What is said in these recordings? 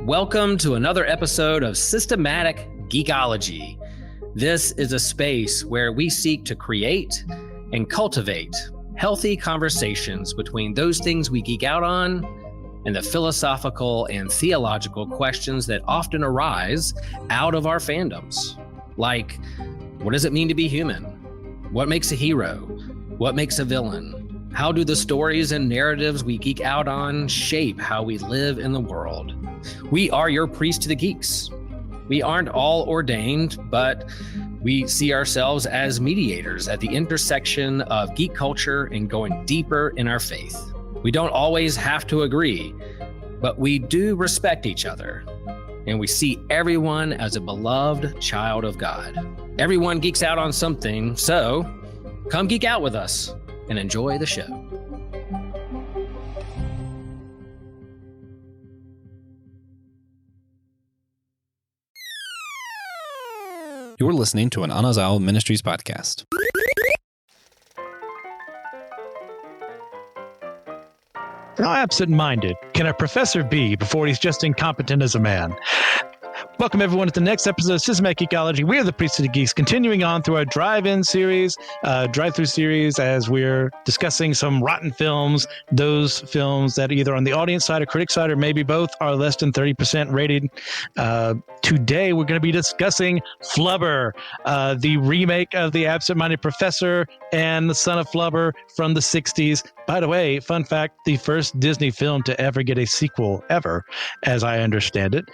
Welcome to another episode of Systematic Geekology. This is a space where we seek to create and cultivate healthy conversations between those things we geek out on and the philosophical and theological questions that often arise out of our fandoms. Like, what does it mean to be human? What makes a hero? What makes a villain? How do the stories and narratives we geek out on shape how we live in the world? We are your priest to the geeks. We aren't all ordained, but we see ourselves as mediators at the intersection of geek culture and going deeper in our faith. We don't always have to agree, but we do respect each other, and we see everyone as a beloved child of God. Everyone geeks out on something, so come geek out with us and enjoy the show. You're listening to an Anazal Ministries podcast. How absent-minded can a professor be before he's just incompetent as a man? Welcome, everyone, to the next episode of Systematic Geekology. We are the Priests of the Geeks, continuing on through our drive-through series, as we're discussing some rotten films, those films that either on the audience side or critic side, or maybe both, are less than 30% rated. Today, we're going to be discussing Flubber, the remake of The Absent-Minded Professor and The Son of Flubber from the 60s. By the way, fun fact, the first Disney film to ever get a sequel ever, as I understand it.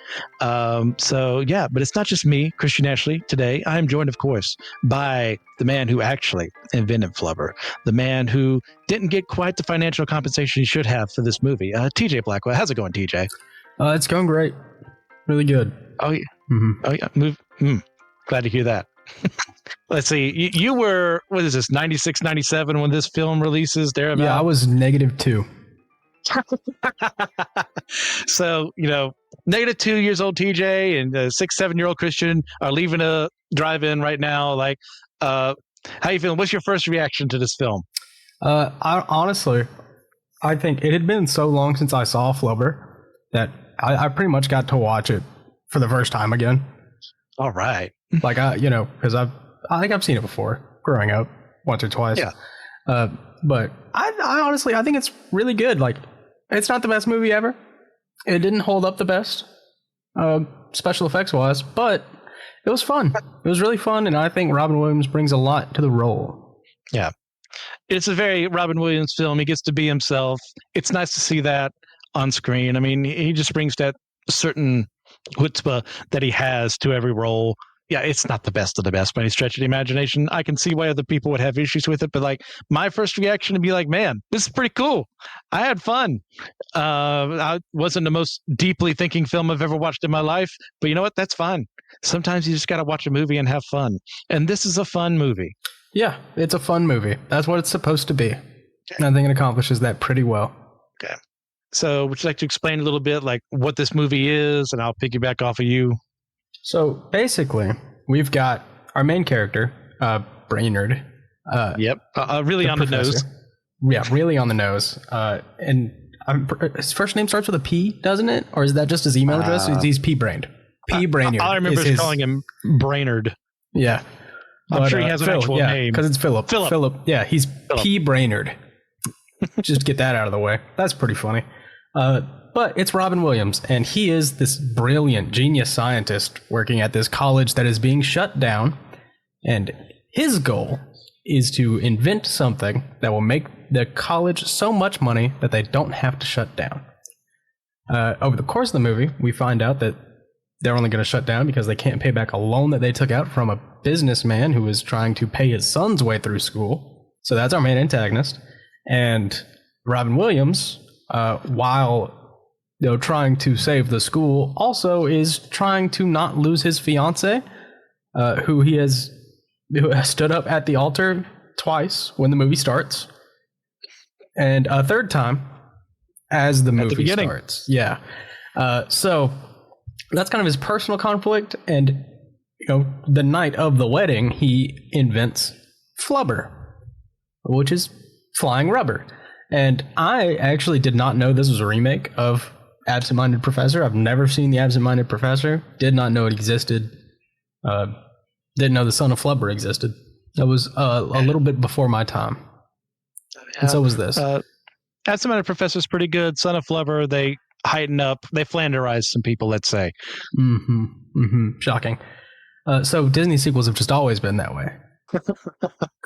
But it's not just me, Christian Ashley. Today, I am joined, of course, by the man who actually invented Flubber, the man who didn't get quite the financial compensation he should have for this movie, TJ Blackwell. How's it going, TJ? It's going great. Really good. Oh, yeah. Mm-hmm. Oh, yeah. Glad to hear that. Let's see. You were, what is this, 96, 97 when this film releases? Thereabout? Yeah, I was -2. So, -2 years old TJ and 6, 7-year-old Christian are leaving a drive-in right now. Like, how you feeling? What's your first reaction to this film? Honestly, I think it had been so long since I saw Flubber that I pretty much got to watch it for the first time again. All right. Like, because I think I've seen it before growing up once or twice. Yeah. But I honestly, I think it's really good. Like, it's not the best movie ever. It didn't hold up the best, special effects wise, but it was fun. It was really fun, and I think Robin Williams brings a lot to the role. Yeah. It's a very Robin Williams film. He gets to be himself. It's nice to see that on screen. I mean, he just brings that certain chutzpah that he has to every role. Yeah, it's not the best of the best by any stretch of the imagination. I can see why other people would have issues with it, but like my first reaction would be like, man, this is pretty cool. I had fun. I wasn't the most deeply thinking film I've ever watched in my life, but you know what? That's fine. Sometimes you just got to watch a movie and have fun. And this is a fun movie. Yeah, it's a fun movie. That's what it's supposed to be. Okay. And I think it accomplishes that pretty well. Okay. So would you like to explain a little bit like what this movie is, and I'll piggyback off of you? So basically, we've got our main character, Brainerd. Yep. Really on professor. The nose. Yeah, really on the nose. And his first name starts with a P, doesn't it? Or is that just his email address? He's P-Brained. P-Brainerd. All I remember is calling him Brainerd. Yeah. I'm sure he has an actual name. Because it's Philip. Philip. Yeah, he's P-Brainerd. Just get that out of the way. That's pretty funny. But it's Robin Williams, and he is this brilliant genius scientist working at this college that is being shut down. And his goal is to invent something that will make the college so much money that they don't have to shut down. Over the course of the movie, we find out that they're only going to shut down because they can't pay back a loan that they took out from a businessman who was trying to pay his son's way through school. So that's our main antagonist. And Robin Williams, while trying to save the school, also is trying to not lose his fiance, who has stood up at the altar twice when the movie starts, and a third time as the movie starts. Yeah. So that's kind of his personal conflict, and the night of the wedding, he invents Flubber, which is flying rubber. And I actually did not know this was a remake of Absent-Minded Professor. I've never seen The Absent-Minded Professor. Did not know it existed. Didn't know the son of Flubber existed. That was a little bit before my time. And so was this. Absent-Minded Professor's pretty good. Son of Flubber, they heighten up. They Flanderize some people, let's say. Shocking. So Disney sequels have just always been that way.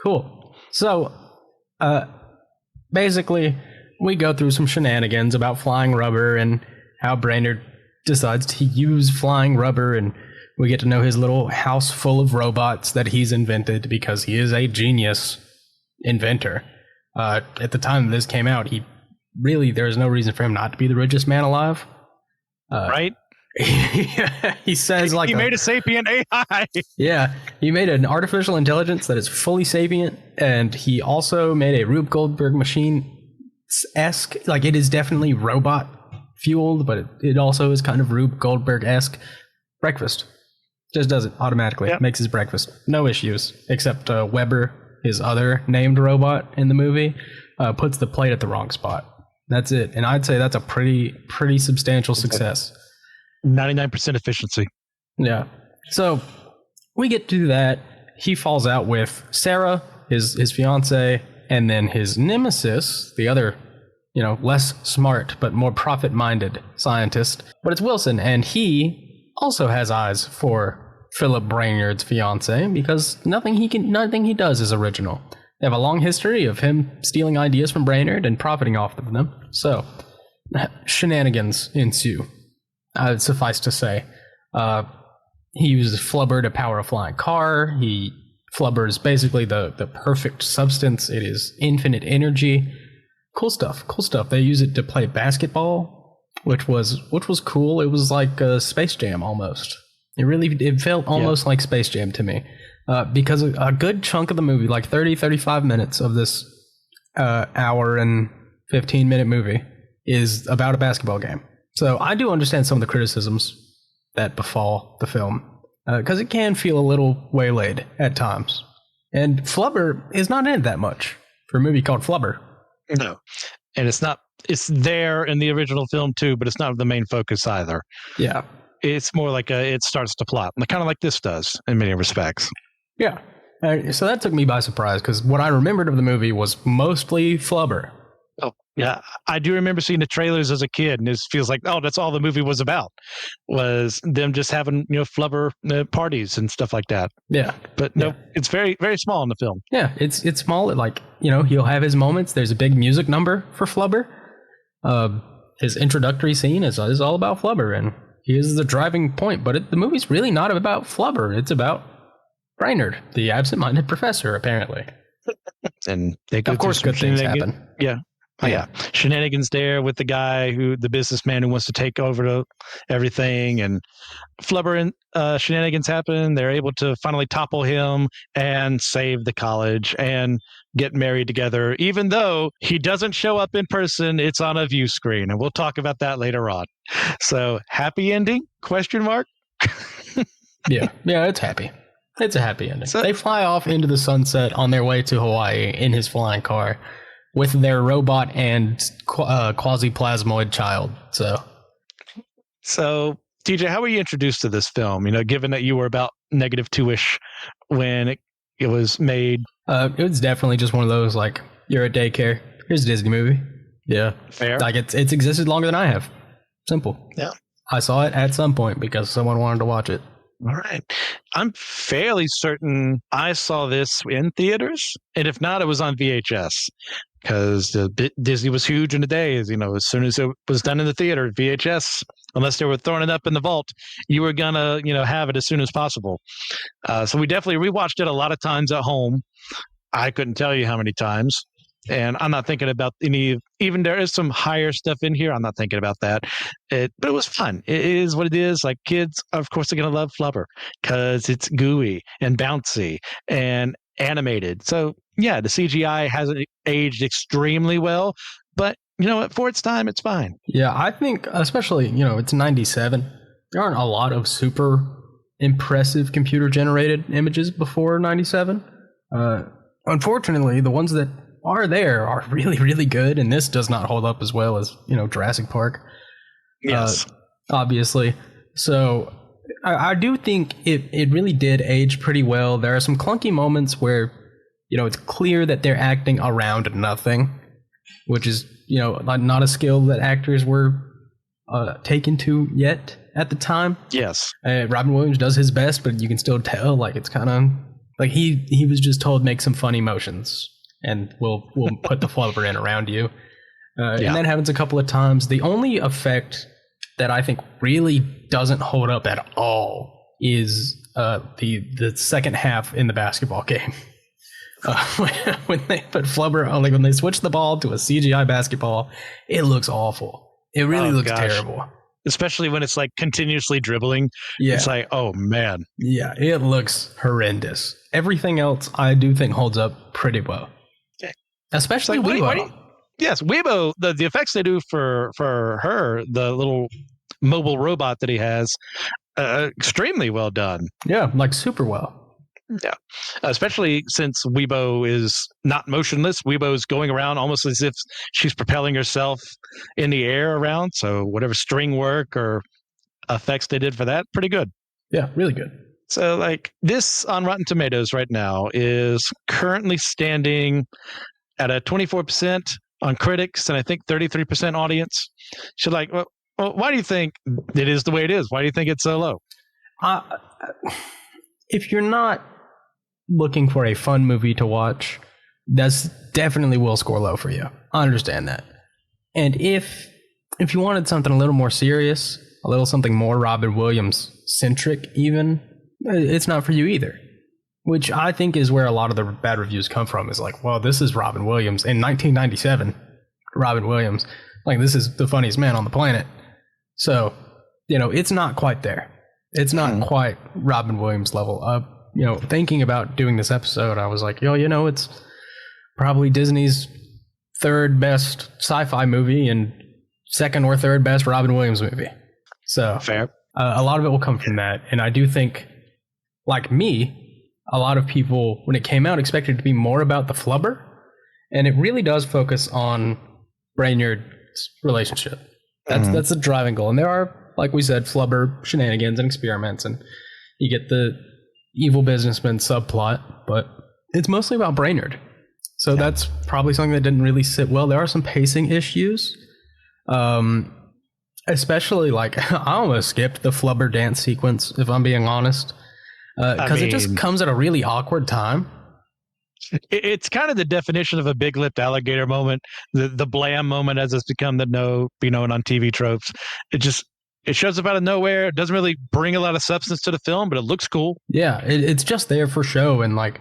Cool. So, basically, we go through some shenanigans about flying rubber and how Brainerd decides to use flying rubber, and we get to know his little house full of robots that he's invented because he is a genius inventor. At the time this came out, there's no reason for him not to be the richest man alive. Right? He says he made a sapient AI. Yeah, he made an artificial intelligence that is fully sapient, and he also made a Rube Goldberg machine-esque, like it is definitely robot fueled, but it also is kind of Rube Goldberg-esque breakfast. Just does it automatically. Yep. Makes his breakfast. No issues, except Weber, his other named robot in the movie, puts the plate at the wrong spot. That's it. And I'd say that's a pretty substantial success. 99% efficiency. Yeah. So we get to that. He falls out with Sarah, his fiance, and then his nemesis, the other, less smart but more profit-minded scientist. But it's Wilson, and he also has eyes for Philip Brainerd's fiance because nothing he does is original. They have a long history of him stealing ideas from Brainerd and profiting off of them. So shenanigans ensue. Suffice to say, he uses Flubber to power a flying car. Flubber is basically the perfect substance. It is infinite energy. Cool stuff. They use it to play basketball, which was cool. It was like Space Jam almost. It felt almost like Space Jam to me, because a good chunk of the movie, like 35 minutes of this hour and 15-minute movie, is about a basketball game. So I do understand some of the criticisms that befall the film, because it can feel a little waylaid at times. And Flubber is not in it that much for a movie called Flubber. No. And it's there in the original film too, but it's not the main focus either. Yeah. It's more like it starts to plot, kind of like this does in many respects. Yeah. So that took me by surprise, because what I remembered of the movie was mostly Flubber. Oh, yeah. I do remember seeing the trailers as a kid, and it feels like, that's all the movie was about, was them just having, Flubber parties and stuff like that. Yeah. But no, it's very, very small in the film. Yeah, it's small. He'll have his moments. There's a big music number for Flubber. His introductory scene is all about Flubber, and he is the driving point. But the movie's really not about Flubber. It's about Brainerd, the absent-minded professor, apparently. And they go, of course, good things happen. Yeah. Oh, yeah. Shenanigans there with the businessman who wants to take over everything, and Flubber and shenanigans happen. They're able to finally topple him and save the college and get married together, even though he doesn't show up in person. It's on a view screen, and we'll talk about that later on. So happy ending? ? Yeah, it's happy. It's a happy ending. So, they fly off into the sunset on their way to Hawaii in his flying car with their robot and quasi-plasmoid child. So, TJ, how were you introduced to this film? Given that you were about -2-ish when it was made. It was definitely just one of those, you're at daycare, here's a Disney movie. Yeah. Fair. It's existed longer than I have. Simple. Yeah. I saw it at some point because someone wanted to watch it. All right. I'm fairly certain I saw this in theaters, and if not, it was on VHS, because Disney was huge in the days. As soon as it was done in the theater, VHS, unless they were throwing it up in the vault, you were gonna have it as soon as possible. So we definitely rewatched it a lot of times at home. I couldn't tell you how many times. And I'm not thinking about even there is some higher stuff in here. I'm not thinking about that. But it was fun. It is what it is. Kids, of course, are going to love Flubber because it's gooey and bouncy and animated. So, yeah, the CGI hasn't aged extremely well. But, for its time, it's fine. Yeah, I think especially, it's 97. There aren't a lot of super impressive computer-generated images before 97. Unfortunately, the ones that are really, really good, and this does not hold up as well as, Jurassic Park. Yes. Obviously. So I do think it really did age pretty well. There are some clunky moments where, it's clear that they're acting around nothing, which is, not a skill that actors were taken to yet at the time. Yes. Robin Williams does his best, but you can still tell, like, it's kind of like he was just told make some funny motions and we'll put the flubber in around you. And that happens a couple of times. The only effect that I think really doesn't hold up at all is the second half in the basketball game. When they put Flubber, like when they switch the ball to a CGI basketball, it looks awful. It really looks terrible. Especially when it's like continuously dribbling. Yeah. It's like, oh man. Yeah, it looks horrendous. Everything else I do think holds up pretty well. Okay. Especially like, Weibo. Yes, Weibo, the effects they do for her, the little mobile robot that he has, extremely well done. Yeah, like super well. Yeah, especially since Weibo is not motionless. Weibo's going around almost as if she's propelling herself in the air around. So whatever string work or effects they did for that, pretty good. Yeah, really good. So like this on Rotten Tomatoes right now is currently standing at a 24% on critics and I think 33% audience. So like, well, why do you think it is the way it is? Why do you think it's so low? If you're not looking for a fun movie to watch, that's definitely will score low for you. I understand that. And if you wanted something a little more serious, a little something more Robin Williams centric even, it's not for you either. Which I think is where a lot of the bad reviews come from, is like, well, this is Robin Williams in 1997. Robin Williams, like, this is the funniest man on the planet. So, it's not quite there. It's not quite Robin Williams level. Thinking about doing this episode, I was like, it's probably Disney's third best sci-fi movie and second or third best Robin Williams movie. So fair. A lot of it will come from that. And I do think, like me, a lot of people, when it came out, expected it to be more about the flubber. And it really does focus on Brainerd's relationship. That's the driving goal. And there are, like we said, flubber shenanigans and experiments. And you get the evil businessman subplot, but it's mostly about Brainerd. So that's probably something that didn't really sit well. There are some pacing issues. Especially, like, I almost skipped the flubber dance sequence, if I'm being honest. Because it just comes at a really awkward time. It's kind of the definition of a big-lipped alligator moment, the blam moment, as it's become the be known on TV tropes. It shows up out of nowhere. It doesn't really bring a lot of substance to the film, but it looks cool. Yeah, it's just there for show. And like,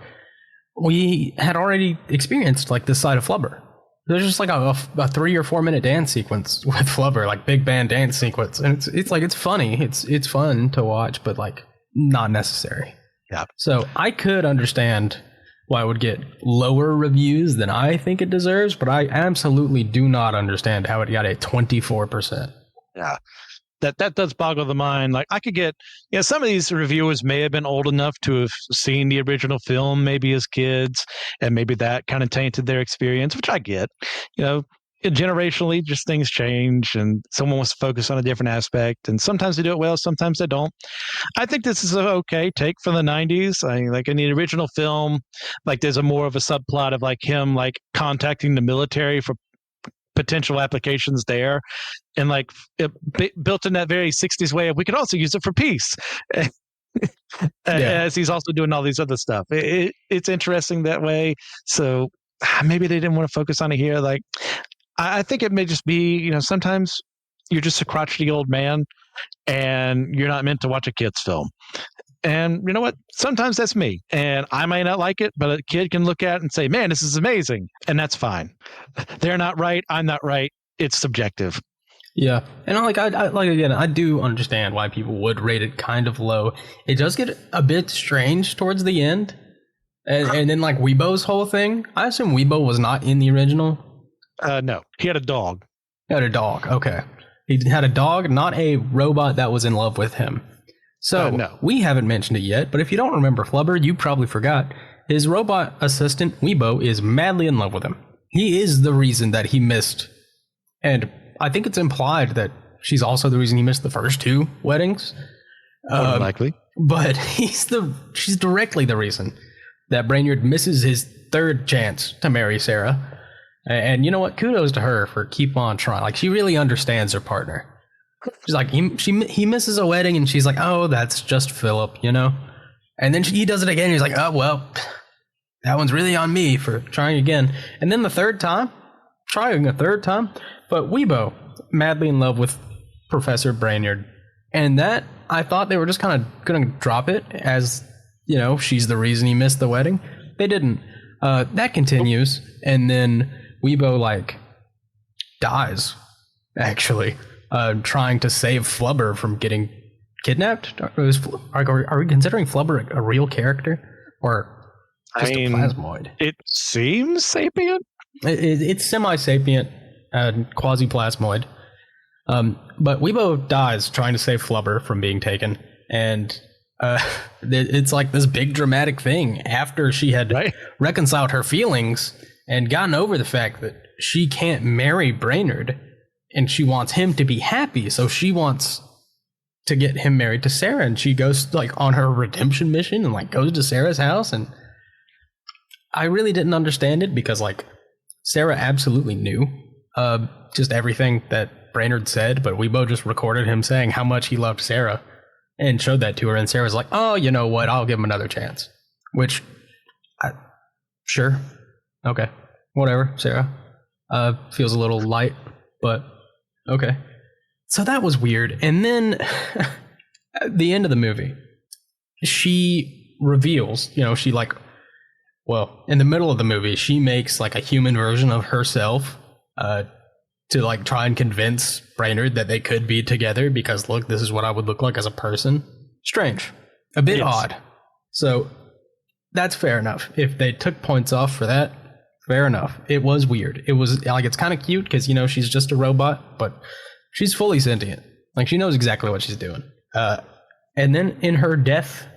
we had already experienced like this side of Flubber. There's just like a 3 or 4 minute dance sequence with Flubber, like big band dance sequence, and it's like, it's funny, it's fun to watch, but like not necessary. Yeah. So I could understand why it would get lower reviews than I think it deserves, but I absolutely do not understand how it got a 24%. Yeah. That does boggle the mind. Like, I could get, some of these reviewers may have been old enough to have seen the original film maybe as kids, and maybe that kind of tainted their experience, which I get. Generationally, just things change, and someone wants to focus on a different aspect, and sometimes they do it well, sometimes they don't. I think this is an okay take from the 90s. Like in the original film, like there's more of a subplot of like him like contacting the military for potential applications there, and like it built in that very 60s way of we could also use it for peace. As he's also doing all these other stuff. It's interesting that way. So maybe they didn't want to focus on it here. Like, I think it may just be, sometimes you're just a crotchety old man and you're not meant to watch a kid's film. And you know what? Sometimes that's me. And I may not like it, but a kid can look at it and say, man, this is amazing. And that's fine. They're not right. I'm not right. It's subjective. Yeah. And I do understand why people would rate it kind of low. It does get a bit strange towards the end. And then like Weibo's whole thing. I assume Weibo was not in the original. No, he had a dog. He had a dog. Okay. He had a dog, not a robot that was in love with him. So no. We haven't mentioned it yet, but if you don't remember Flubber, you probably forgot. His robot assistant, Weibo, is madly in love with him. He is the reason that he missed. And I think it's implied that she's also the reason he missed the first 2 weddings. More likely. But she's directly the reason that Brainerd misses his 3rd chance to marry Sarah. And you know what? Kudos to her for keep on trying. Like, she really understands her partner. She's like, he misses a wedding, and she's like, oh, that's just Philip, you know? And then he does it again. And he's like, oh, well, that one's really on me for trying again. And then the 3rd time, trying a 3rd time. But Weebo, madly in love with Professor Brainerd. And that, I thought they were just kind of going to drop it as, you know, she's the reason he missed the wedding. They didn't. That continues. And then Weebo, like, dies, actually, trying to save Flubber from getting kidnapped. Are we considering Flubber a real character? Or just a plasmoid? It seems sapient. It's semi-sapient, quasi-plasmoid. But Weebo dies trying to save Flubber from being taken, and it's like this big dramatic thing after she had reconciled her feelings and gotten over the fact that she can't marry Brainerd, and she wants him to be happy, so she wants to get him married to Sarah, and she goes like on her redemption mission and like goes to Sarah's house. And I really didn't understand it because like Sarah absolutely knew just everything that Brainerd said, but Weebo just recorded him saying how much he loved Sarah and showed that to her, and Sarah's like, oh, you know what, I'll give him another chance. Which, sure, okay, whatever, Sarah. Feels a little light, but okay. So that was weird. And then at the end of the movie, she reveals, you know, she like, well, in the middle of the movie, she makes like a human version of herself to like try and convince Brainerd that they could be together because look, this is what I would look like as a person. Strange. A bit odd. So that's fair enough. If they took points off for that, fair enough. It was weird. It was like, it's kind of cute because, you know, she's just a robot, but she's fully sentient. Like, she knows exactly what she's doing. And then in her death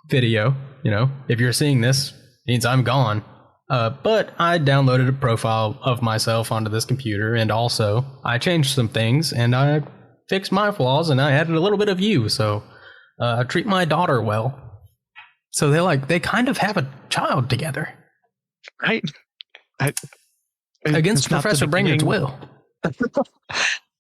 video, you know, if you're seeing this, means I'm gone. But I downloaded a profile of myself onto this computer, and also I changed some things, and I fixed my flaws, and I added a little bit of you. So treat my daughter well. So they kind of have a child together, right? Against Professor Brainerd's will.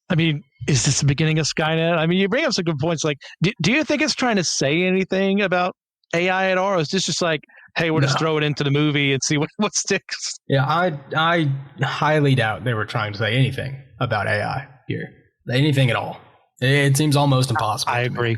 I mean, is this the beginning of Skynet? I mean, you bring up some good points. Like, do you think it's trying to say anything about AI at all? Or is this just like, hey, we'll just throw it into the movie and see what sticks? Yeah, I highly doubt they were trying to say anything about AI here. Anything at all. It seems almost impossible. I agree.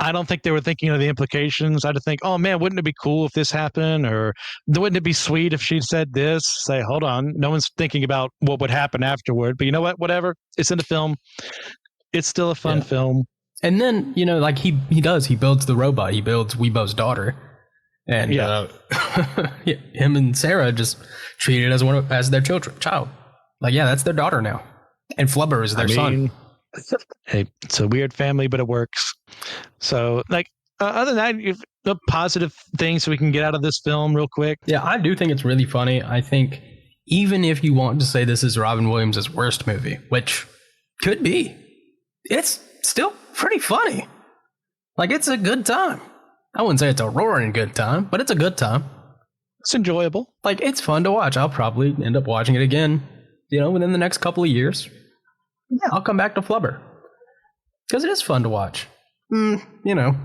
I don't think they were thinking of the implications. I'd think, oh man, wouldn't it be cool if this happened? Or wouldn't it be sweet if she said this? Say, hold on. No one's thinking about what would happen afterward. But you know what? Whatever. It's in the film. It's still a fun film. And then, you know, like he builds the robot. He builds Weebo's daughter. And him and Sarah just treat it as their child. Like, yeah, that's their daughter now. And Flubber is their son. Hey, it's a weird family, but it works. So, like, other than that, the positive things we can get out of this film real quick. Yeah, I do think it's really funny. I think even if you want to say this is Robin Williams' worst movie, which could be, it's still pretty funny. Like, it's a good time. I wouldn't say it's a roaring good time, but it's a good time. It's enjoyable. Like, it's fun to watch. I'll probably end up watching it again, you know, within the next couple of years. Yeah, I'll come back to Flubber. Because it is fun to watch. You know,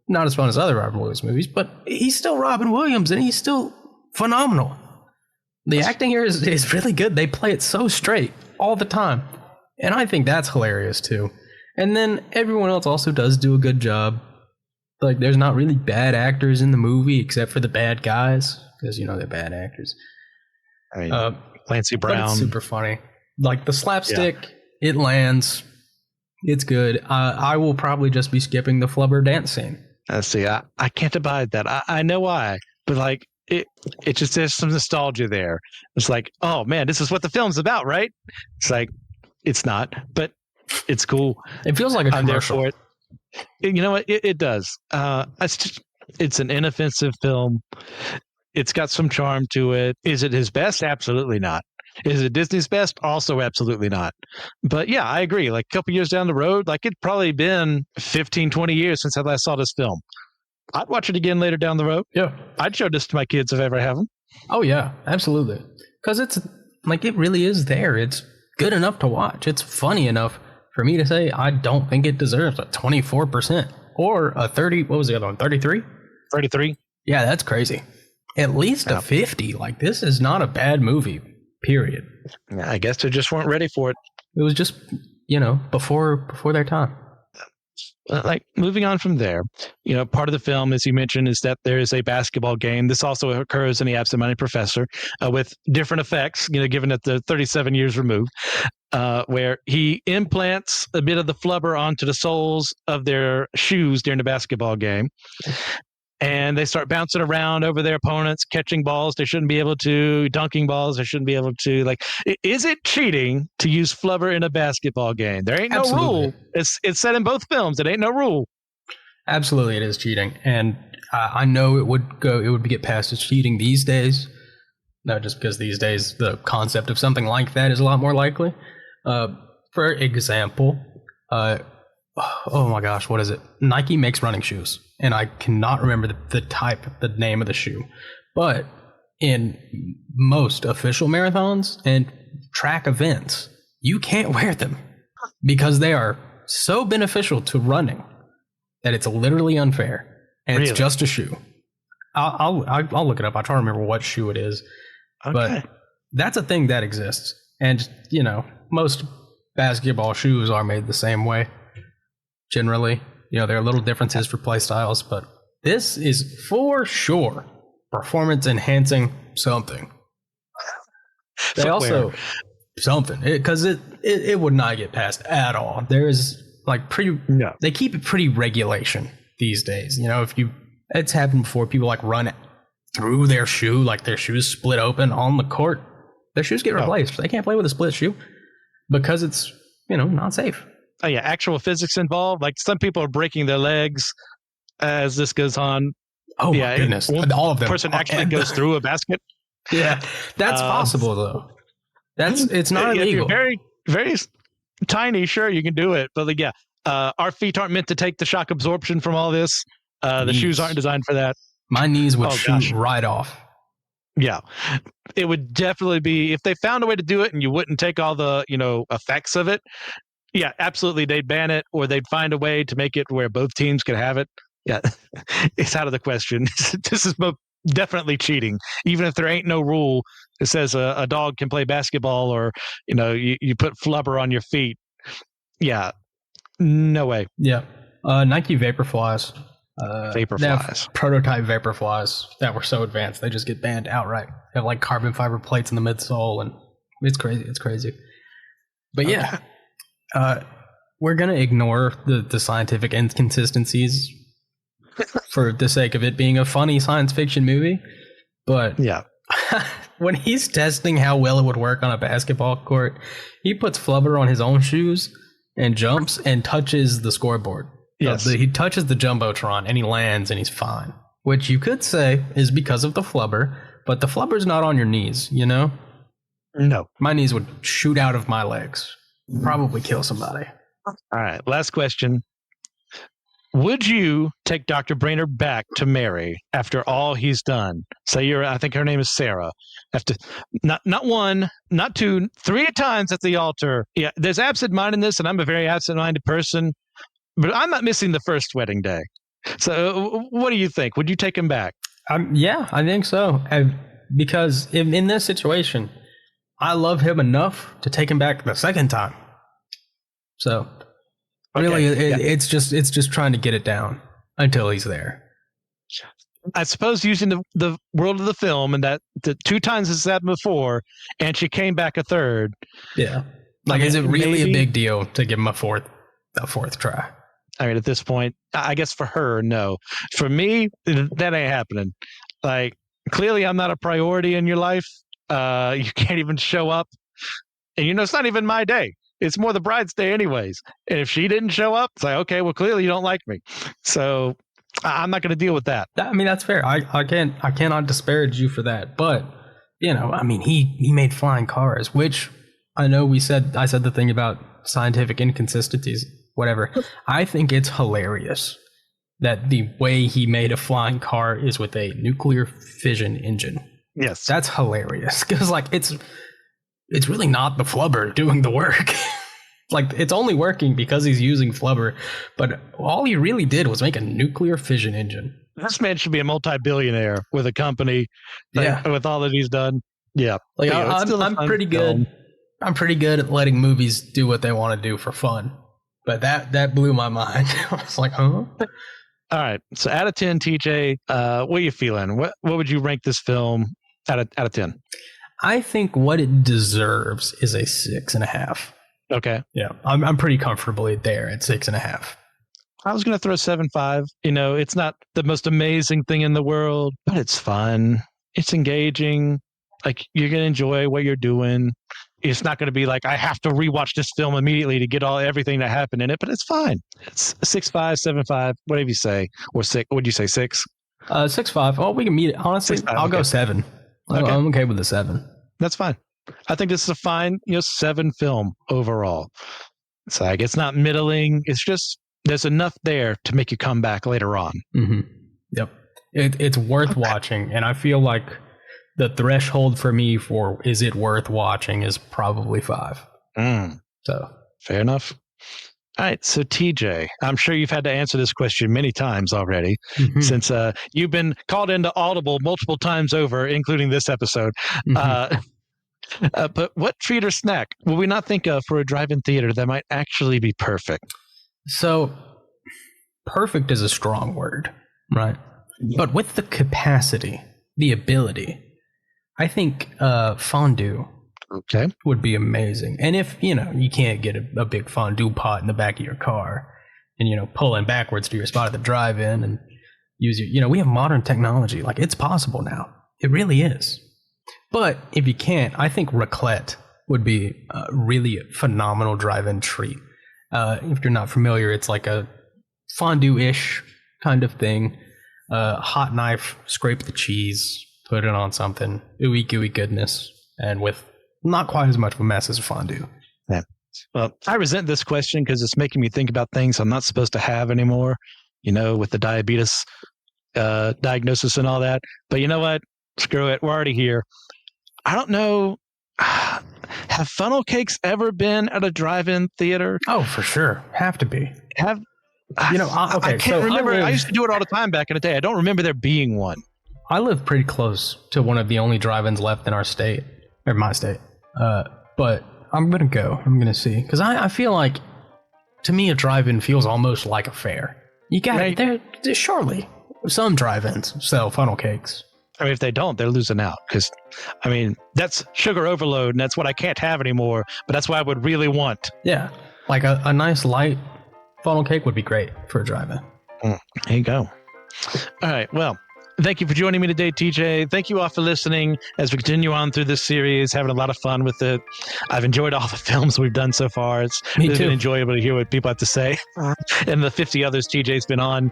not as fun as other Robin Williams movies, but he's still Robin Williams, and he's still phenomenal. The acting here is really good. They play it so straight all the time. And I think that's hilarious, too. And then everyone else also does do a good job. Like, there's not really bad actors in the movie, except for the bad guys, because, you know, they're bad actors. I mean, Clancy Brown. But it's super funny. Like, the slapstick, it lands. It's good. I will probably just be skipping the Flubber dance scene. See, I can't abide that. I know why, but like it just there's some nostalgia there. It's like, oh man, this is what the film's about, right? It's like it's not, but it's cool. It feels like a commercial. I'm there for it. You know what? It does. It's an inoffensive film. It's got some charm to it. Is it his best? Absolutely not. Is it Disney's best? Also, absolutely not. But yeah, I agree. Like a couple years down the road, like it'd probably been 15, 20 years since I last saw this film. I'd watch it again later down the road. Yeah. I'd show this to my kids if I ever have them. Oh, yeah, absolutely. Because it's like it really is there. It's good enough to watch. It's funny enough for me to say I don't think it deserves a 24% or a 30. What was the other one? 33? 33. Yeah, that's crazy. At least a 50. Like, this is not a bad movie, period. I guess they just weren't ready for it. It was just, before their time. Like, moving on from there, part of the film, as you mentioned, is that there is a basketball game. This also occurs in The Absent-Minded Professor with different effects, given that they're 37 years removed, where he implants a bit of the flubber onto the soles of their shoes during the basketball game. And they start bouncing around over their opponents, catching balls they shouldn't be able to, dunking balls they shouldn't be able to. Like, is it cheating to use flubber in a basketball game? There ain't no rule. It's said in both films. It ain't no rule. Absolutely, it is cheating, and I know it would get passed as cheating these days. Not just because these days the concept of something like that is a lot more likely. For example, oh my gosh, what is it? Nike makes running shoes, and I cannot remember the name of the shoe. But in most official marathons and track events, you can't wear them because they are so beneficial to running that it's literally unfair. And really? It's just a shoe. I'll look it up. I'll try to remember what shoe it is. Okay. But that's a thing that exists. And, most basketball shoes are made the same way. Generally, there are little differences for play styles, but this is for sure performance enhancing something. They also something because it would not get passed at all. There is they keep it pretty regulation these days. It's happened before. People run through their shoe, like their shoes split open on the court. Their shoes get replaced. They can't play with a split shoe because it's not safe. Oh yeah, actual physics involved. Like some people are breaking their legs as this goes on. Oh my goodness! All of them. Person actually goes through a basket. Yeah, that's possible though. It's not illegal. If you're very, very tiny, sure you can do it. But our feet aren't meant to take the shock absorption from all this. The shoes aren't designed for that. My knees would shoot right off. Yeah, it would definitely be if they found a way to do it, and you wouldn't take all the effects of it. Yeah, absolutely. They'd ban it, or they'd find a way to make it where both teams could have it. Yeah, it's out of the question. This is definitely cheating. Even if there ain't no rule that says a dog can play basketball, or you put flubber on your feet. Yeah, no way. Yeah, Nike Vaporflies. Prototype Vaporflies that were so advanced they just get banned outright. They have carbon fiber plates in the midsole, and it's crazy. It's crazy. But yeah. We're going to ignore the scientific inconsistencies for the sake of it being a funny science fiction movie. But yeah, when he's testing how well it would work on a basketball court, he puts flubber on his own shoes and jumps and touches the scoreboard. Yes. He touches the Jumbotron and he lands and he's fine. Which you could say is because of the flubber, but the flubber's not on your knees, No. My knees would shoot out of my legs. Probably kill somebody. All right. Last question. Would you take Dr. Brainerd back to Mary after all he's done? Say I think her name is Sarah. After not one, not two, 3 times at the altar. Yeah, there's absent-mindedness, and I'm a very absent-minded person, but I'm not missing the first wedding day. So what do you think? Would you take him back? Yeah, I think so. Because in this situation, I love him enough to take him back the second time. So really, it's just trying to get it down until he's there. I suppose using the world of the film and that the 2 times this happened before, and she came back a third. Yeah, is it really a big deal to give him a fourth try? I mean, at this point, I guess for her, no. For me, that ain't happening. Clearly, I'm not a priority in your life. You can't even show up. And it's not even my day. It's more the bride's day anyways. And if she didn't show up, it's okay, well, clearly you don't like me. So I'm not going to deal with that. I mean, that's fair. I cannot disparage you for that. But I mean, he made flying cars, which I know I said the thing about scientific inconsistencies, whatever. I think it's hilarious that the way he made a flying car is with a nuclear fission engine. Yes. That's hilarious because it's really not the flubber doing the work. It's only working because he's using flubber, but all he really did was make a nuclear fission engine. This man should be a multi-billionaire with a company. With all that he's done. Yeah. I'm pretty good. I'm pretty good at letting movies do what they want to do for fun. But that blew my mind. I was like, huh? All right. So out of 10, TJ, what are you feeling? What would you rank this film out of 10? I think what it deserves is a 6.5. Okay. Yeah. I'm pretty comfortably there at 6.5. I was going to throw 7.5. It's not the most amazing thing in the world, but it's fun. It's engaging. You're going to enjoy what you're doing. It's not going to be like, I have to rewatch this film immediately to get everything that happened in it, but it's fine. It's 6.5, 7.5, whatever you say. Or 6. What would you say, 6? 6.5. Oh, we can meet it. Honestly, 6.5, I'll go okay. 7. Okay. I'm okay with the 7. That's fine. I think this is a fine, 7 film overall. It's it's not middling. It's just, there's enough there to make you come back later on. Mm-hmm. Yep. It's worth watching. And I feel like the threshold for me for is it worth watching is probably 5. So fair enough. All right. So TJ, I'm sure you've had to answer this question many times already since you've been called into Audible multiple times over, including this episode. But what treat or snack will we not think of for a drive-in theater that might actually be perfect? So perfect is a strong word, right? But with the capacity, the ability, I think fondue would be amazing. And if, you can't get a big fondue pot in the back of your car and, pulling backwards to your spot at the drive-in and use we have modern technology. It's possible now. It really is. But if you can't, I think raclette would be a really phenomenal drive-in treat. If you're not familiar, it's like a fondue-ish kind of thing. Hot knife, scrape the cheese, put it on something, ooey gooey goodness, and with not quite as much of a mess as a fondue. Yeah. Well, I resent this question because it's making me think about things I'm not supposed to have anymore, with the diabetes diagnosis and all that. But you know what? Screw it. We're already here. I don't know. Have funnel cakes ever been at a drive-in theater? Oh, for sure. Have to be. Okay. I can't remember. I used to do it all the time back in the day. I don't remember there being one. I live pretty close to one of the only drive-ins left in our state, or my state. But I'm going to go. I'm going to see. Because I feel like, to me, a drive-in feels almost like a fair. You got it. Surely, some drive-ins sell funnel cakes. I mean, if they don't, they're losing out. Because, that's sugar overload, and that's what I can't have anymore. But that's what I would really want. Yeah. Like a nice light funnel cake would be great for a drive-in. There you go. All right. Well, thank you for joining me today, TJ. Thank you all for listening as we continue on through this series, having a lot of fun with it. I've enjoyed all the films we've done so far. It's been enjoyable to hear what people have to say. And the 50 others TJ's been on.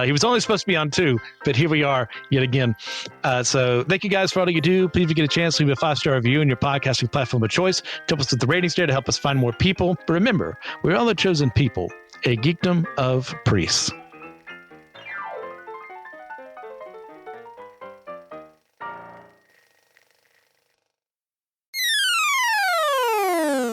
He was only supposed to be on 2, but here we are yet again. So thank you guys for all that you do. Please, if you get a chance, leave a 5-star review on your podcasting platform of choice. Help us with the ratings there to help us find more people. But remember, we're all the chosen people, a geekdom of priests.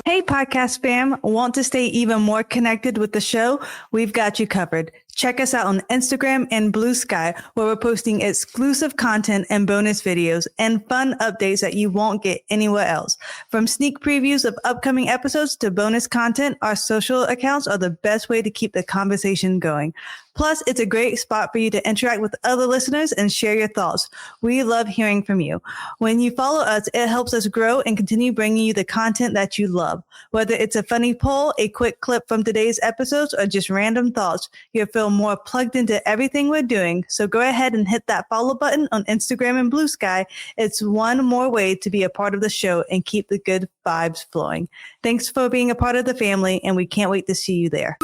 Hey, podcast fam. Want to stay even more connected with the show? We've got you covered. Check us out on Instagram and Blue Sky, where we're posting exclusive content and bonus videos and fun updates that you won't get anywhere else. From sneak previews of upcoming episodes to bonus content, our social accounts are the best way to keep the conversation going. Plus, it's a great spot for you to interact with other listeners and share your thoughts. We love hearing from you. When you follow us, it helps us grow and continue bringing you the content that you love. Whether it's a funny poll, a quick clip from today's episodes, or just random thoughts, you'll feel more plugged into everything we're doing. So go ahead and hit that follow button on Instagram and Blue Sky. It's one more way to be a part of the show and keep the good vibes flowing. Thanks for being a part of the family, and we can't wait to see you there.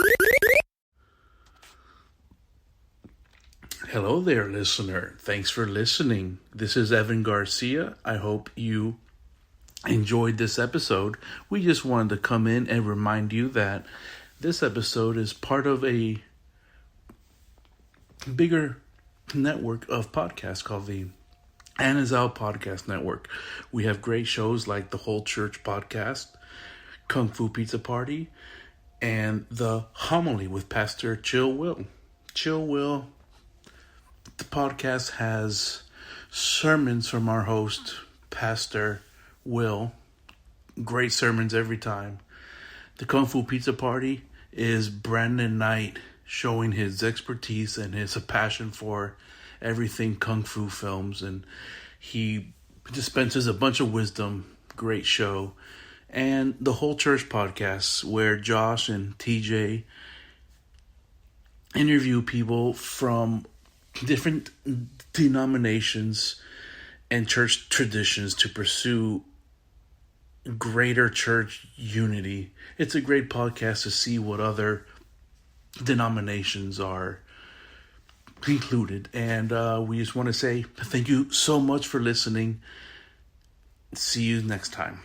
Hello there, listener. Thanks for listening. This is Evan Garcia. I hope you enjoyed this episode. We just wanted to come in and remind you that this episode is part of a bigger network of podcasts called the Anazao Podcast Network. We have great shows like the Whole Church Podcast, Kung Fu Pizza Party, and the Homily with Pastor Chill Will. Chill Will, the podcast has sermons from our host, Pastor Will. Great sermons every time. The Kung Fu Pizza Party is Brandon Knight showing his expertise and his passion for everything Kung Fu films. And he dispenses a bunch of wisdom. Great show. And the Whole Church Podcast, where Josh and TJ interview people from different denominations and church traditions to pursue greater church unity. It's a great podcast to see what other denominations are included. And we just want to say thank you so much for listening. See you next time.